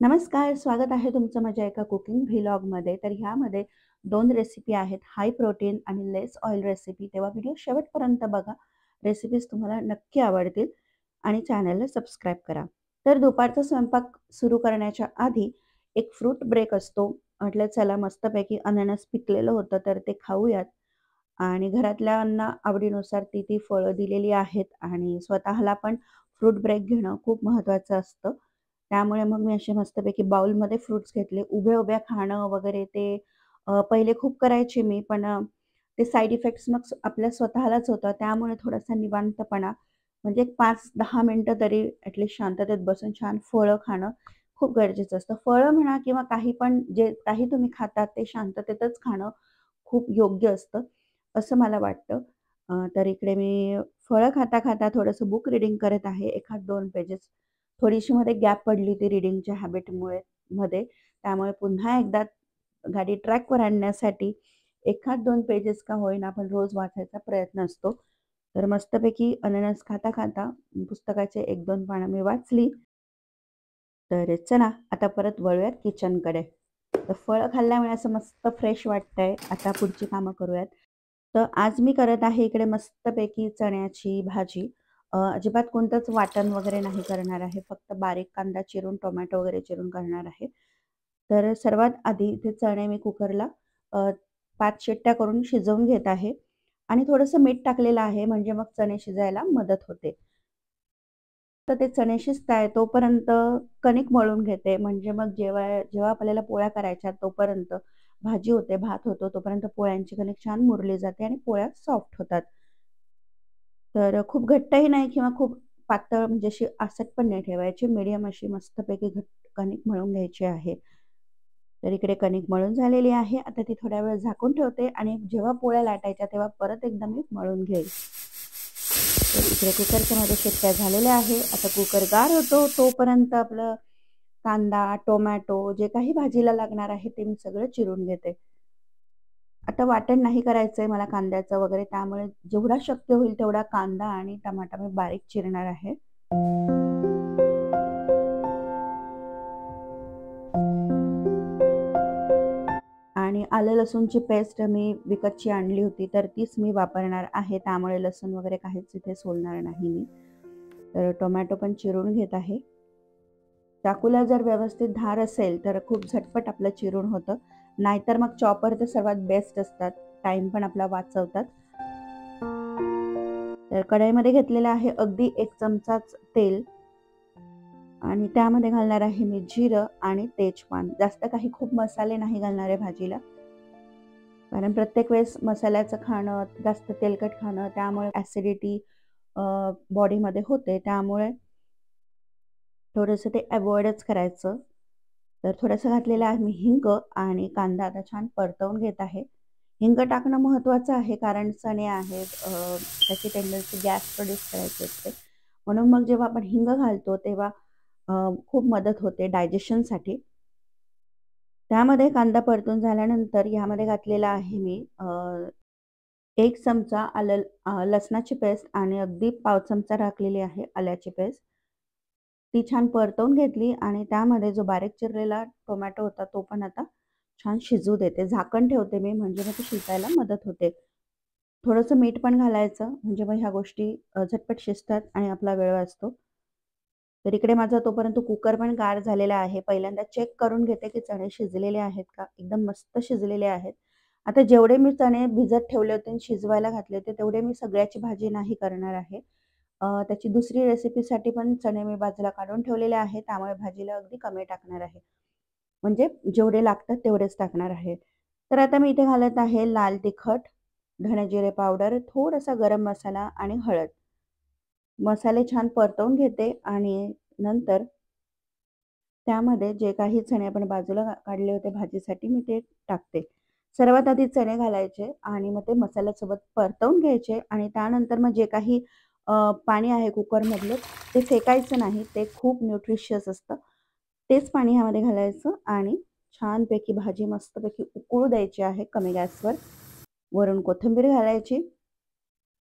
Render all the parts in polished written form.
नमस्कार, स्वागत आहे तुमचं माझ्या एका कुकिंग व्लॉगमध्ये. तर ह्यामध्ये 2 रेसिपी आहेत, हाय प्रोटीन आणि लेस ऑइल रेसिपी. तेव्हा व्हिडिओ शेवटपर्यंत बघा. रेसिपीज तुम्हाला नक्की आवडतील आणि चॅनलला सबस्क्राईब करा. तर दुपारचा स्वयंपाक सुरू करण्याच्या आधी एक फ्रूट ब्रेक असतो. म्हटलं चला मस्तपैकी अननस पिकलेलं होतं तर ते खाऊयात आणि घरातल्यांना आवडीनुसार ती फळं दिलेली आहेत आणि स्वतःला पण फ्रूट ब्रेक घेणं खूप महत्त्वाचं असतं. त्यामुळे मग मी असे मस्तपैकी बाउलमध्ये फ्रुट्स घेतले. उभ्या-उभ्या खाणं वगैरे ते पहिले खूप करायचे मी, पण ते साइड इफेक्ट्स मग आपल्या स्वतःलाच होतं. त्यामुळे थोडासा निवांतपणा म्हणजे 5-10 मिनिटं तरी ॲटलीस्ट शांततेत बसून छान फळं खाणं खूप गरजेचं असतं. फळं म्हणा किंवा काही पण जे काही तुम्ही खातात ते शांततेतच खाणं खूप योग्य असतं, असं मला वाटतं. तर इकडे मी फळं खाता-खाता थोडंसं बुक रीडिंग करत आहे. 1-2 पेजेस. थोडीशी मध्ये गॅप पडली होती रीडिंगच्या हॅबिटमुळे मध्ये. त्यामुळे पुन्हा एकदा गाडी ट्रॅकवर आणण्यासाठी 1-2 पेजेस का होईना पण रोज वाचायचा प्रयत्न असतो. तर मस्तपैकी अननस खाता-खाता पुस्तकाचे 1-2 पानं मी वाचली. तर चला आता परत वळूयात किचनकडे. तर फळं खाल्ल्यामुळे असं मस्त फ्रेश वाटतंय. आता पुढची कामं करूयात. तर आज मी करत आहे इकडे मस्तपैकी चण्याची भाजी. अजिबात कोणतंच वाटण वगैरे नाही करणार आहे. फक्त बारीक कांदा चिरून, टोमॅटो वगैरे चिरून करणार आहे. तर सर्वात आधी ते चणे मी कुकरला 5 शिट्ट्या करून शिजवून घेत आहे आणि थोडंसं मीठ टाकलेलं आहे म्हणजे मग चणे शिजायला मदत होते. तर ते चणे शिजताय तोपर्यंत कणिक मळून घेते. म्हणजे मग जेव्हा जेव्हा आपल्याला पोळ्या करायच्या तोपर्यंत भाजी होते, भात होतो, तोपर्यंत पोळ्यांची कणिक छान मुरली जाते आणि पोळ्या सॉफ्ट होतात. तर खूप घट्टही नाही किंवा खूप पातळ म्हणजे अशी आसट पण नाही ठेवायची. मीडियम अशी मस्तपैकी कणिक मळून घ्यायची आहे. तर इकडे कणिक मळून झालेली आहे. आता ती थोड्या वेळ झाकून ठेवते आणि जेव्हा पोळ्या लाटायच्या तेव्हा परत एकदा मी मळून घेईल. तर इकडे कुकरच्या मध्ये शिट्ट्या झालेल्या आहे. आता कुकर गार होतो तोपर्यंत आपलं कांदा, टोमॅटो जे काही भाजीला लागणार आहे ते मी सगळं चिरून घेते. आता वाटण नाही करायचंय मला कांद्याचं वगैरे त्यामुळे जेवढा शक्य होईल तेवढा कांदा आणि टमाटा मी बारीक चिरणार आहे. आणि आलं लसूणची पेस्ट मी विकतची आणली होती तर तीच मी वापरणार आहे. त्यामुळे लसूण वगैरे काहीच इथे सोलणार नाही मी. तर टोमॅटो पण चिरून घेत आहे. चाकूला जर व्यवस्थित धार असेल तर खूप झटपट आपलं चिरून होतं. नाहीतर मग चॉपर तर सर्वात बेस्ट असतात. टाइम पण आपला वाचवतात. तर कढईमध्ये घेतलेलं आहे अगदी 1 चमचाच तेल आणि त्यामध्ये घालणार आहे मी जिरं आणि तेजपान. जास्त काही खूप मसाले नाही घालणार आहे भाजीला. कारण प्रत्येक वेळेस मसाल्याचं खाणं, जास्त तेलकट खाणं त्यामुळे ॲसिडिटी बॉडीमध्ये होते. त्यामुळे थोडंसं ते अव्हॉइडच करायचं. तर थोडंसं घातलेलं आहे मी हिंग आणि कांदा आता छान परतवून घेत आहे. हिंग टाकणं महत्त्वाचं आहे कारण चणे आहेत त्याची टेंडन्सी गॅस प्रोड्यूस करायची असते. म्हणून मग जेव्हा आपण हिंग घालतो तेव्हा खूप मदत होते डायजेशनसाठी. त्यामध्ये कांदा परतून झाल्यानंतर ह्यामध्ये घातलेला आहे मी 1 चमचा लसणाची पेस्ट आणि अगदी पाव चमचा टाकलेली आहे आल्याची पेस्ट. ती छान परतवून घेतली आणि त्यामध्ये जो बारीक चिरलेला टोमॅटो होता तो पण आता छान शिजू देते. झाकण ठेवते मी म्हणजे मग ते शिजायला मदत होते. थोडंसं मीठ पण घालायचं म्हणजे मग ह्या गोष्टी झटपट शिजतात आणि आपला वेळ वाचतो. तर इकडे माझा तोपर्यंत कुकर पण गार झालेला आहे. पहिल्यांदा चेक करून घेते की चणे शिजलेले आहेत का? एकदम मस्त शिजलेले आहेत. आता जेवढे मी चणे भिजत ठेवले होते आणि शिजवायला घातले होते तेवढे मी सगळ्याची भाजी नाही करणार आहे. त्याची दुसरी रेसिपीसाठी पण चणे मी बाजूला काढून ठेवलेले आहेत. त्यामुळे भाजीला अगदी कमी टाकणार आहे. म्हणजे जेवढे लागतात तेवढेच टाकणार आहे. तर आता मी इथे घालत आहे लाल तिखट, धणे-जिरे पावडर, थोडासा गरम मसाला आणि हळद. मसाले छान परतवून घेते आणि नंतर त्यामध्ये जे काही चणे आपण बाजूला काढले होते भाजीसाठी मी ते टाकते. सर्वात आधी चणे घालायचे आणि मग ते मसाल्यासोबत परतवून घ्यायचे आणि त्यानंतर मग जे काही पाणी आहे कुकरमधलं ते फेकायचं नाही. ते खूप न्यूट्रिशियस असतं. तेच पाणी ह्यामध्ये घालायचं आणि छानपैकी भाजी मस्तपैकी उकळू द्यायची आहे कमी गॅसवर. वरून कोथिंबीर घालायची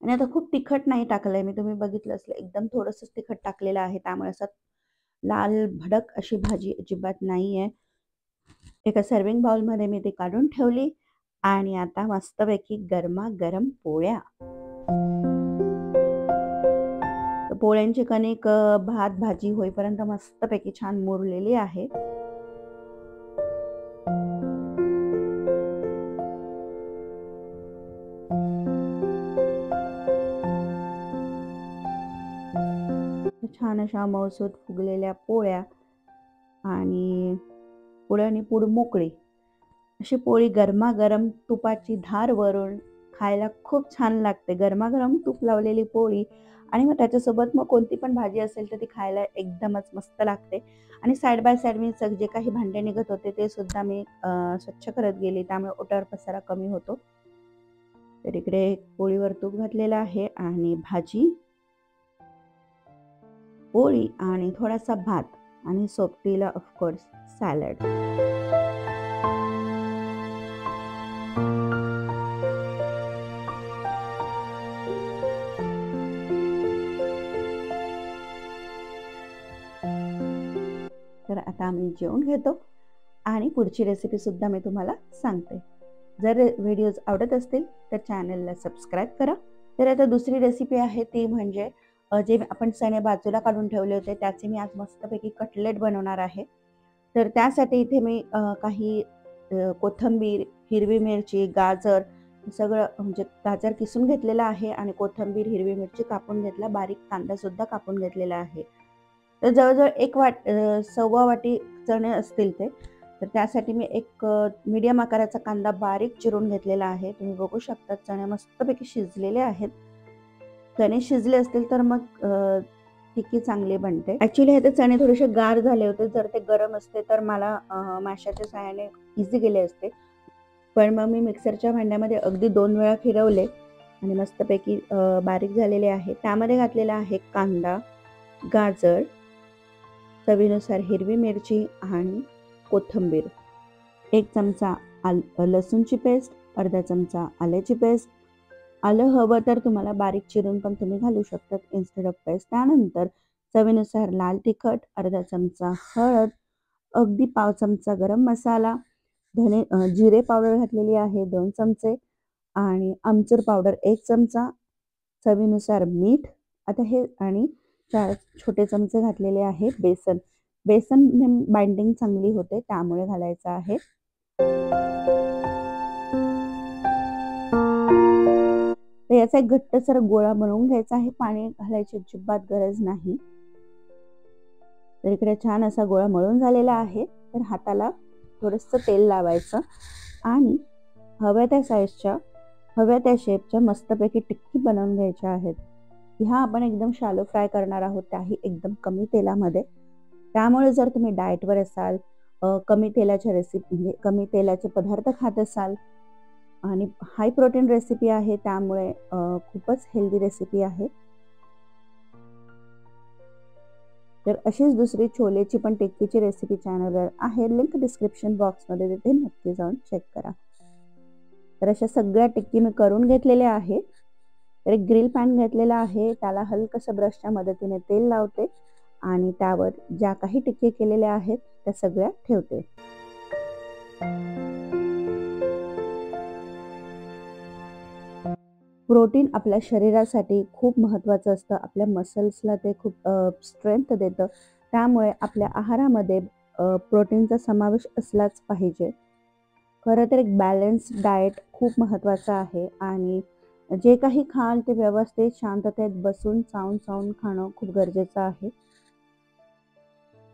आणि आता खूप तिखट नाही टाकलंय मी तुम्ही बघितलं असेल एकदम थोडंसंच तिखट टाकलेलं आहे त्यामुळे असं लाल भडक अशी भाजी अजिबात नाही आहे. एका सर्व्हिंग बाउलमध्ये मी ती काढून ठेवली आणि आता मस्तपैकी गरमागरम पोळ्या. पोळ्यांची कणिक भात भाजी होईपर्यंत मस्तपैकी छान मुरलेली आहे. छान अशा मऊसूत फुगलेल्या पोळ्या आणि पुढे पुढ मोकळी अशी पोळी गरमागरम तुपाची धार वरून खायला खूप छान लागते. गरमागरम तूप लावलेली पोळी आणि मग त्याच्यासोबत मग कोणती पण भाजी असेल तर ती खायला एकदमच मस्त लागते. आणि साईड बाय साईड मी जे काही भांडे निघत होते ते सुद्धा मी स्वच्छ करत गेले, त्यामुळे ओटावर पसारा कमी होतो. तर इकडे पोळीवर तूप घातलेलं आहे आणि भाजी, पोळी आणि थोडासा भात आणि सोबतीला ऑफकोर्स सॅलड. तर आता आम्ही जेवून घेतो आणि पुढची रेसिपी सुद्धा मी तुम्हाला सांगते. जर व्हिडिओज आवडत असतील तर चॅनलला सबस्क्राईब करा. तर आता दुसरी रेसिपी आहे ती म्हणजे जे आपण चणे बाजूला काढून ठेवले होते त्याचे मी आज मस्तपैकी कटलेट बनवणार आहे. तर त्यासाठी इथे मी काही कोथिंबीर, हिरवी मिरची, गाजर सगळं म्हणजे गाजर किसून घेतलेलं आहे आणि कोथिंबीर, हिरवी मिरची कापून घेतला, बारीक कांदा सुद्धा कापून घेतलेला आहे. तर जवळजवळ एक सव्वा वाटी चणे असतील ते. तर त्यासाठी मी एक मीडियम आकाराचा कांदा बारीक चिरून घेतलेला आहे. तुम्ही बघू शकता चणे मस्तपैकी शिजलेले आहेत. चणे शिजले असतील तर मग टिक्की चांगली बनते. ॲक्च्युली हे तर चणे थोडेसे गार झाले होते. जर ते गरम असते तर मला मॅशाच्या सहाय्याने इझी गेले असते. पण मग मी मिक्सरच्या भांड्यामध्ये अगदी 2 वेळा फिरवले आणि मस्तपैकी बारीक झालेले आहे. त्यामध्ये घातलेला आहे कांदा, गाजर, चवीनुसार हिरवी मिरची आणि कोथिंबीर, 1 चमचा लसूणची पेस्ट, अर्धा चमचा आल्याची पेस्ट. आलं हवं तर तुम्हाला बारीक चिरून पण तुम्ही घालू शकतात इन्स्टेड ऑफ पेस्ट. त्यानंतर चवीनुसार लाल तिखट, अर्धा चमचा हळद, अगदी पाव चमचा गरम मसाला, जिरे पावडर घातलेली आहे 2 चमचे आणि आमचूर पावडर 1 चमचा, चवीनुसार मीठ. आता हे आणि 4 छोटे चमचे घातलेले आहे बेसन. बेसनने बाइंडिंग चांगली होते त्यामुळे घालायचं आहे. तर याचा एक घट्टसर गोळा बनवून घ्यायचा आहे. पाणी घालायची अजिबात गरज नाही. तर इकडे छान असा गोळा मळून झालेला आहे. तर हाताला थोडंसं तेल लावायचं आणि हव्या त्या साईजच्या, हव्या त्या शेपच्या मस्तपैकी टिक्की बनवून घ्यायच्या आहेत. ह्या आपण एकदम शॅलो फ्राय करणार आहोत, त्याही एकदम कमी तेलामध्ये. त्यामुळे जर तुम्ही डाएटवर असाल, कमी तेलाच्या रेसिपी म्हणजे कमी तेलाचे पदार्थ खात असाल आणि हाय प्रोटीन रेसिपी आहे त्यामुळे खूपच हेल्दी रेसिपी आहे. तर अशीच दुसरी छोलेची पण टिक्कीची रेसिपी चॅनलवर आहे, लिंक डिस्क्रिप्शन बॉक्समध्ये देते, नक्की जाऊन चेक करा. तर अशा सगळ्या टिक्की मी करून घेतलेल्या आहे. तर एक ग्रिल पॅन घेतलेला आहे, त्याला हलकसं ब्रशच्या मदतीने तेल लावते आणि त्यावर ज्या काही टिक्की केलेल्या आहेत त्या सगळ्या ठेवते. प्रोटीन आपल्या शरीरासाठी खूप महत्त्वाचं असतं. आपल्या मसल्सला ते खूप स्ट्रेंथ देतं. त्यामुळे आपल्या आहारामध्ये प्रोटीनचा समावेश असलाच पाहिजे. खरं तर एक बॅलन्स्ड डाएट खूप महत्त्वाचं आहे आणि जे काही खाल ते व्यवस्थित शांततेत बसून चावून खाणं खूप गरजेचं आहे.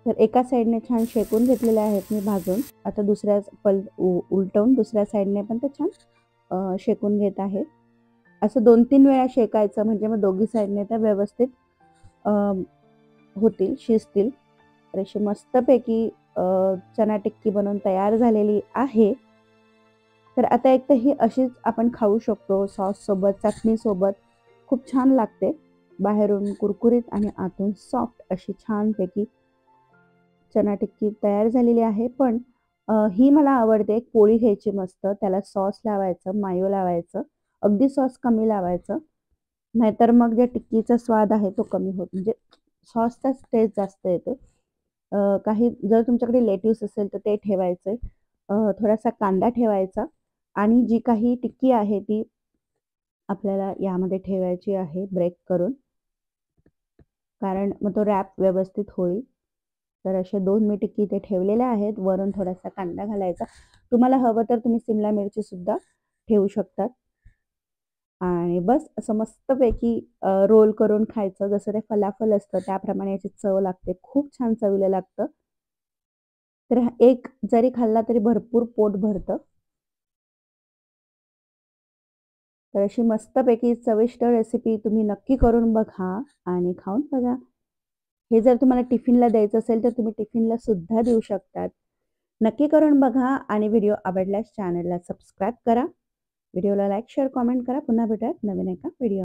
तर एका साईडने छान शेकून घेतलेले आहेत मी भाजून. आता दुसऱ्या उलटवून दुसऱ्या साईडने पण ते छान शेकून घेत आहे. असं 2-3 वेळा शेकायचं म्हणजे मग दोघी साईडने त्या व्यवस्थित होतील, शिजतील. तर अशी मस्तपैकी चणा टिक्की बनवून तयार झालेली आहे. तर आता एक तर ही अशीच आपण खाऊ शकतो सॉससोबत, चटणीसोबत. खूप छान लागते. बाहेरून कुरकुरीत आणि आतून सॉफ्ट अशी छानपैकी चणा टिक्की तयार झालेली आहे. पण ही मला आवडते. एक पोळी घ्यायची मस्त, त्याला सॉस लावायचं, मायो लावायचं. अगदी सॉस कमी लावायचं. नाहीतर मग जे टिक्कीचा स्वाद आहे तो कमी होतो. म्हणजे सॉसचाच टेस्ट जास्त येते. काही जर तुमच्याकडे लेट्यूस असेल तर ते ठेवायचे. थोडासा कांदा ठेवायचा आणि जी काही टिक्की आहे ती आपल्याला यामध्ये ठेवायची आहे ब्रेक करून. कारण मग तो रॅप व्यवस्थित होईल. तर असे 2 मी टिक्की इथे ठेवलेल्या आहेत. वरून थोडासा कांदा घालायचा. तुम्हाला हवं तर तुम्ही सिमला मिरचीसुद्धा ठेवू शकतात. आणि बस असं मस्तपैकी रोल करून खायचं. जसं ते फलाफल असतं त्याप्रमाणे याची चव लागते. खूप छान चवीला लागतं. तर हा एक जरी खाल्ला तरी भरपूर पोट भरतं. तर अशी मस्तपैकी चविष्ट रेसिपी तुम्ही नक्की करून बघा आणि खाऊन बघा. हे जर तुम्हाला टिफिनला द्यायचं असेल तर तुम्ही टिफिनला सुद्धा देऊ शकतात. नक्की करून बघा आणि व्हिडिओ आवडल्यास चॅनलला सबस्क्राईब करा. व्हिडिओला लाईक, शेअर, कमेंट करा. पुन्हा भेटूयात नवीन एका व्हिडिओ